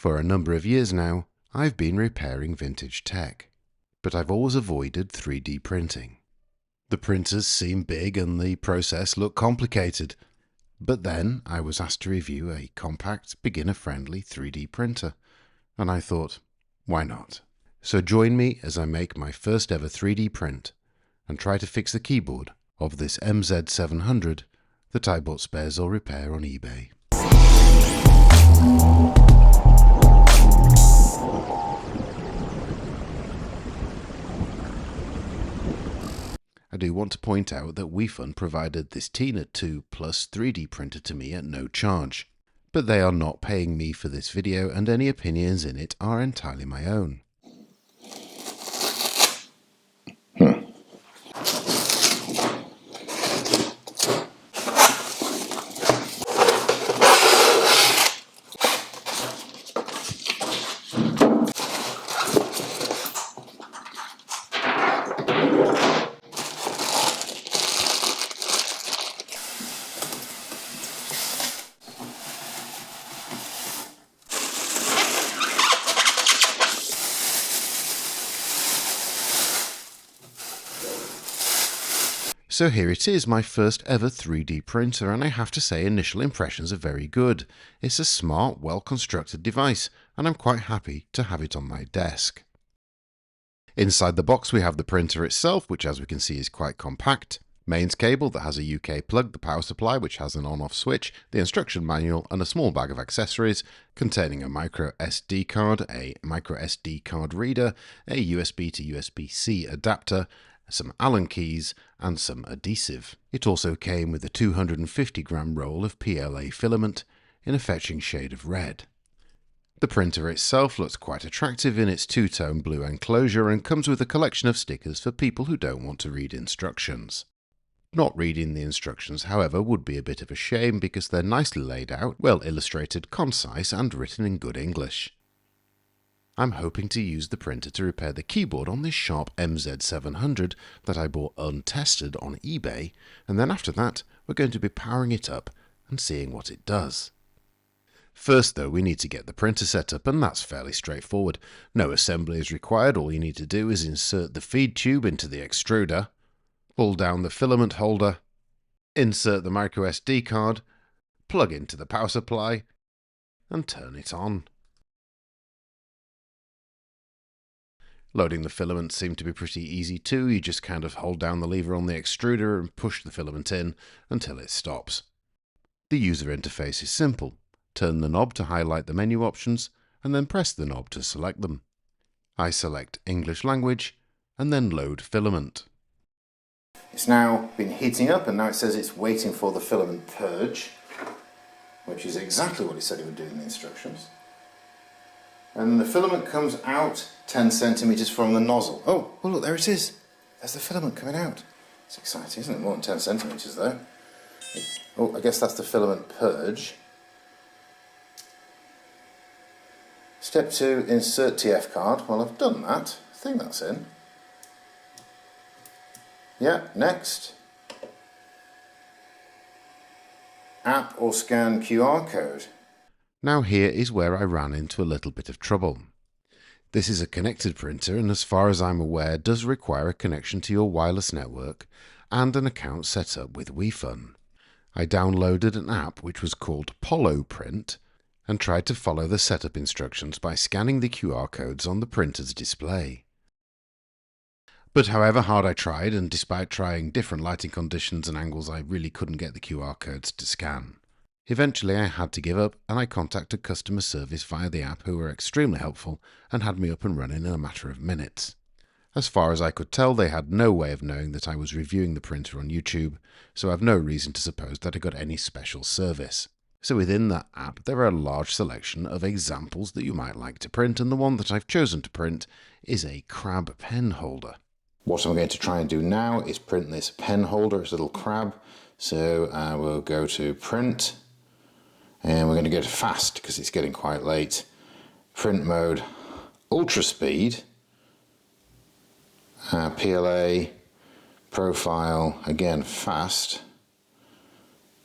For a number of years now, I've been repairing vintage tech, but I've always avoided 3D printing. The printers seem big and the process looked complicated, but then I was asked to review a compact, beginner-friendly 3D printer, and I thought, why not? So join me as I make my first ever 3D print and try to fix the keyboard of this MZ-700 that I bought spares or repair on eBay. I do want to point out that Weefun provided this Tina2Plus 3D printer to me at no charge, but they are not paying me for this video and any opinions in it are entirely my own. So here it is, my first ever 3D printer, and I have to say initial impressions are very good. It's a smart, well-constructed device, and I'm quite happy to have it on my desk. Inside the box we have the printer itself, which as we can see is quite compact, mains cable that has a UK plug, the power supply which has an on-off switch, the instruction manual and a small bag of accessories containing a micro SD card, a micro SD card reader, a USB to USB-C adapter, some Allen keys and some adhesive. It also came with a 250-gram roll of PLA filament in a fetching shade of red. The printer itself looks quite attractive in its two-tone blue enclosure and comes with a collection of stickers for people who don't want to read instructions. Not reading the instructions, however, would be a bit of a shame because they're nicely laid out, well illustrated, concise and written in good English. I'm hoping to use the printer to repair the keyboard on this Sharp MZ700 that I bought untested on eBay, and then after that we're going to be powering it up and seeing what it does. First though, we need to get the printer set up, and that's fairly straightforward. No assembly is required. All you need to do is insert the feed tube into the extruder, pull down the filament holder, insert the micro SD card, plug into the power supply and turn it on. Loading the filament seemed to be pretty easy too. You just kind of hold down the lever on the extruder and push the filament in until it stops. The user interface is simple. Turn the knob to highlight the menu options and then press the knob to select them. I select English language and then load filament. It's now been heating up and now it says it's waiting for the filament purge, which is exactly what it said it would do in the instructions. And the filament comes out 10 centimeters from the nozzle. Oh, look, there it is. There's the filament coming out. It's exciting, isn't it? More than 10 centimeters though. Oh, I guess that's the filament purge. Step 2, insert TF card. Well, I've done that. I think that's in. Yeah, next. App or scan QR code. Now here is where I ran into a little bit of trouble. This is a connected printer and as far as I'm aware does require a connection to your wireless network and an account set up with Weefun. I downloaded an app which was called Polo Print and tried to follow the setup instructions by scanning the QR codes on the printer's display. But however hard I tried, and despite trying different lighting conditions and angles, I really couldn't get the QR codes to scan. Eventually I had to give up and I contacted customer service via the app, who were extremely helpful and had me up and running in a matter of minutes. As far as I could tell, they had no way of knowing that I was reviewing the printer on YouTube, so I have no reason to suppose that I got any special service. So within that app there are a large selection of examples that you might like to print, and the one that I've chosen to print is a crab pen holder. What I'm going to try and do now is print this pen holder, this little crab. So I will go to print. And we're going to go to fast because it's getting quite late. Print mode, ultra speed, PLA, profile, again fast.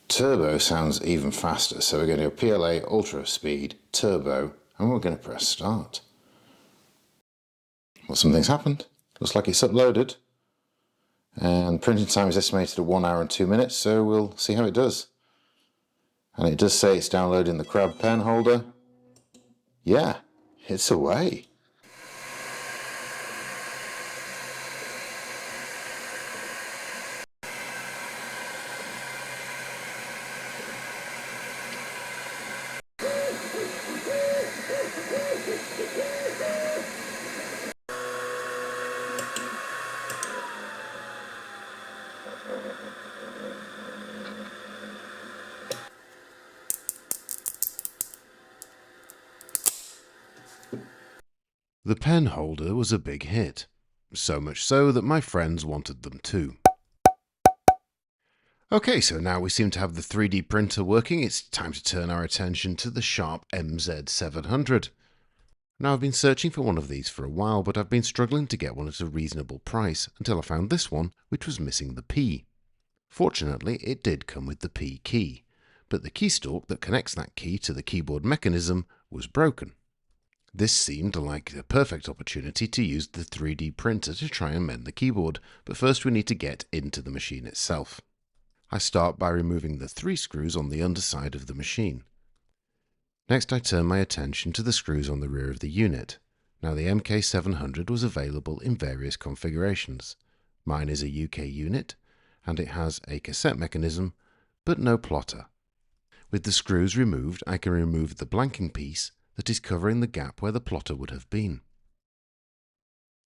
Turbo sounds even faster, so we're going to go PLA, ultra speed, turbo, and we're going to press start. Well, something's happened. Looks like it's uploaded. And printing time is estimated at 1 hour and 2 minutes, so we'll see how it does. And it does say it's downloading the crab pen holder. Yeah, it's away. The pen holder was a big hit, so much so that my friends wanted them too. Okay, so now we seem to have the 3D printer working, it's time to turn our attention to the Sharp MZ700. Now, I've been searching for one of these for a while, but I've been struggling to get one at a reasonable price until I found this one, which was missing the P. Fortunately, it did come with the P key, but the key stalk that connects that key to the keyboard mechanism was broken. This seemed like a perfect opportunity to use the 3D printer to try and mend the keyboard, but first we need to get into the machine itself. I start by removing the 3 screws on the underside of the machine. Next I turn my attention to the screws on the rear of the unit. Now the MK700 was available in various configurations. Mine is a UK unit, and it has a cassette mechanism, but no plotter. With the screws removed, I can remove the blanking piece that is covering the gap where the plotter would have been.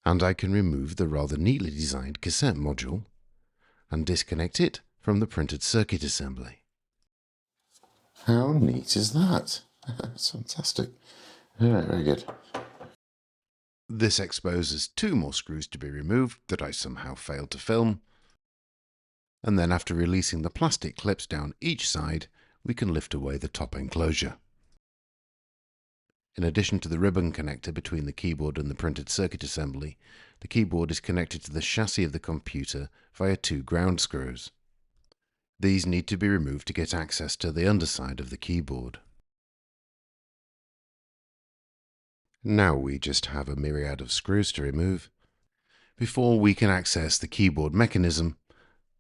And I can remove the rather neatly designed cassette module and disconnect it from the printed circuit assembly. How neat is that? That's fantastic. Very good. This exposes 2 more screws to be removed that I somehow failed to film. And then after releasing the plastic clips down each side, we can lift away the top enclosure. In addition to the ribbon connector between the keyboard and the printed circuit assembly, the keyboard is connected to the chassis of the computer via 2 ground screws. These need to be removed to get access to the underside of the keyboard. Now we just have a myriad of screws to remove before we can access the keyboard mechanism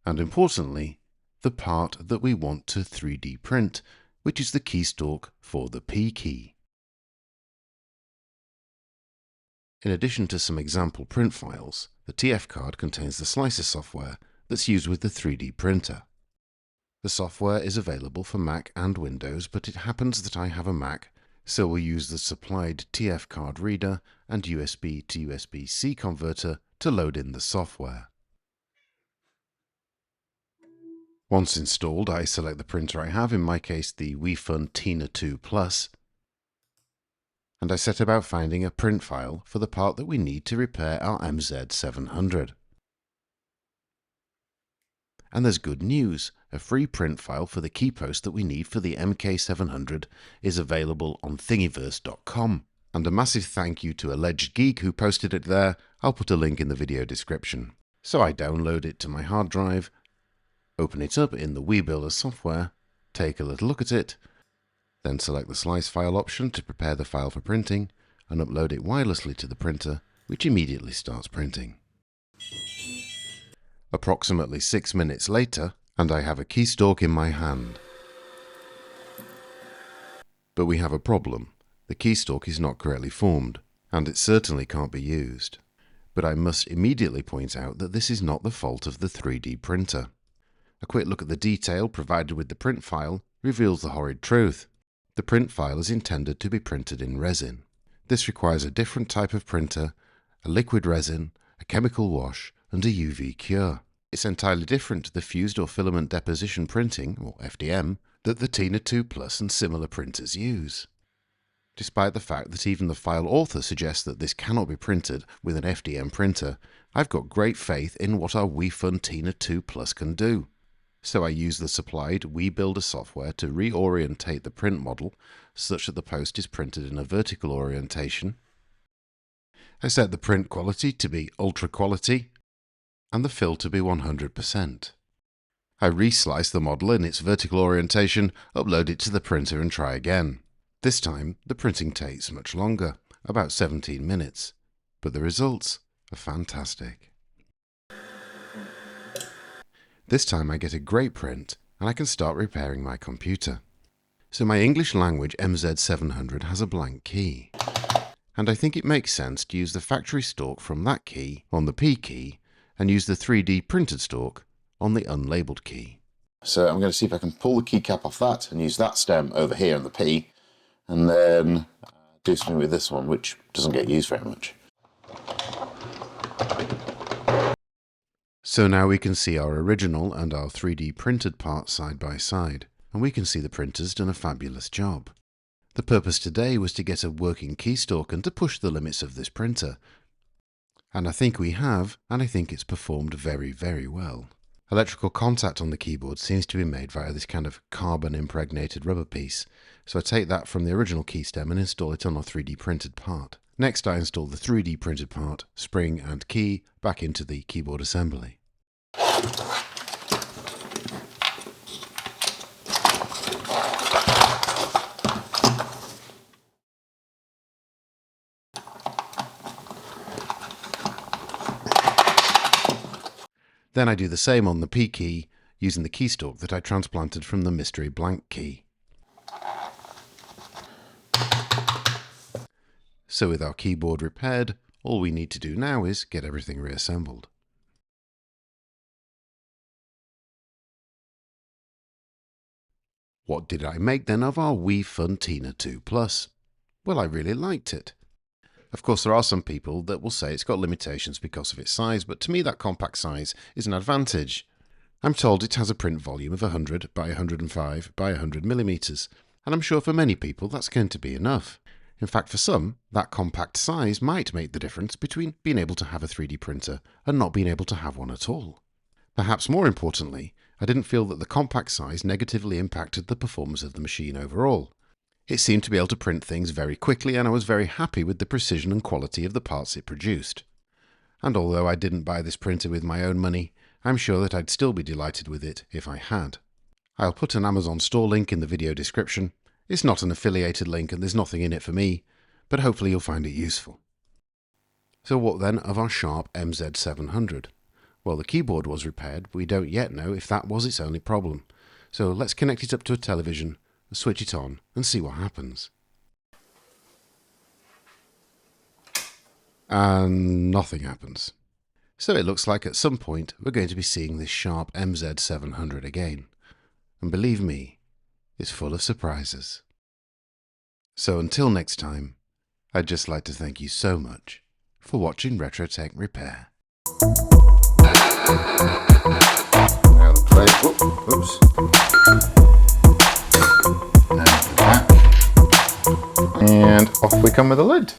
and, importantly, the part that we want to 3D print, which is the key stalk for the P key. In addition to some example print files, the TF card contains the slicer software that's used with the 3D printer. The software is available for Mac and Windows, but it happens that I have a Mac, so we'll use the supplied TF card reader and USB to USB-C converter to load in the software. Once installed, I select the printer I have, in my case the Weefun Tina2Plus, and I set about finding a print file for the part that we need to repair our MZ700. And there's good news. A free print file for the key post that we need for the MK700 is available on thingiverse.com. And a massive thank you to Alleged Geek who posted it there. I'll put a link in the video description. So I download it to my hard drive, open it up in the WeBuilder software, take a little look at it, then select the slice file option to prepare the file for printing, and upload it wirelessly to the printer, which immediately starts printing. Approximately 6 minutes later, and I have a key stalk in my hand. But we have a problem. The key stalk is not correctly formed, and it certainly can't be used. But I must immediately point out that this is not the fault of the 3D printer. A quick look at the detail provided with the print file reveals the horrid truth. The print file is intended to be printed in resin. This requires a different type of printer, a liquid resin, a chemical wash, and a UV cure. It's entirely different to the fused or filament deposition printing, or FDM, that the Tina2Plus and similar printers use. Despite the fact that even the file author suggests that this cannot be printed with an FDM printer, I've got great faith in what our Weefun Tina2Plus can do. So I use the supplied WeBuilder software to reorientate the print model such that the post is printed in a vertical orientation. I set the print quality to be ultra quality and the fill to be 100%. I reslice the model in its vertical orientation, upload it to the printer and try again. This time, the printing takes much longer, about 17 minutes, but the results are fantastic. This time I get a great print, and I can start repairing my computer. So my English language MZ700 has a blank key, and I think it makes sense to use the factory stalk from that key on the P key and use the 3D printed stalk on the unlabeled key. So I'm going to see if I can pull the keycap off that and use that stem over here on the P, and then do something with this one, which doesn't get used very much. So now we can see our original and our 3D printed parts side by side, and we can see the printer's done a fabulous job. The purpose today was to get a working keystalk and to push the limits of this printer. And I think we have, and I think it's performed very, very well. Electrical contact on the keyboard seems to be made via this kind of carbon impregnated rubber piece, so I take that from the original key stem and install it on our 3D printed part. Next I install the 3D printed part, spring and key back into the keyboard assembly. Then I do the same on the P key, using the keystalk that I transplanted from the mystery blank key. So with our keyboard repaired, all we need to do now is get everything reassembled. What did I make then of our Weefun Tina2Plus? Well, I really liked it. Of course, there are some people that will say it's got limitations because of its size, but to me that compact size is an advantage. I'm told it has a print volume of 100 by 105 by 100 millimeters, and I'm sure for many people that's going to be enough. In fact, for some, that compact size might make the difference between being able to have a 3D printer and not being able to have one at all. Perhaps more importantly, I didn't feel that the compact size negatively impacted the performance of the machine overall. It seemed to be able to print things very quickly, and I was very happy with the precision and quality of the parts it produced. And although I didn't buy this printer with my own money, I'm sure that I'd still be delighted with it if I had. I'll put an Amazon store link in the video description. It's not an affiliated link and there's nothing in it for me, but hopefully you'll find it useful. So what then of our Sharp MZ700? Well, the keyboard was repaired, but we don't yet know if that was its only problem. So let's connect it up to a television, switch it on and see what happens. And nothing happens. So it looks like at some point we're going to be seeing this Sharp MZ700 again. And believe me, it's full of surprises. So until next time, I'd just like to thank you so much for watching RetroTech Repair. Now the plate, oops. And off we come with the lid.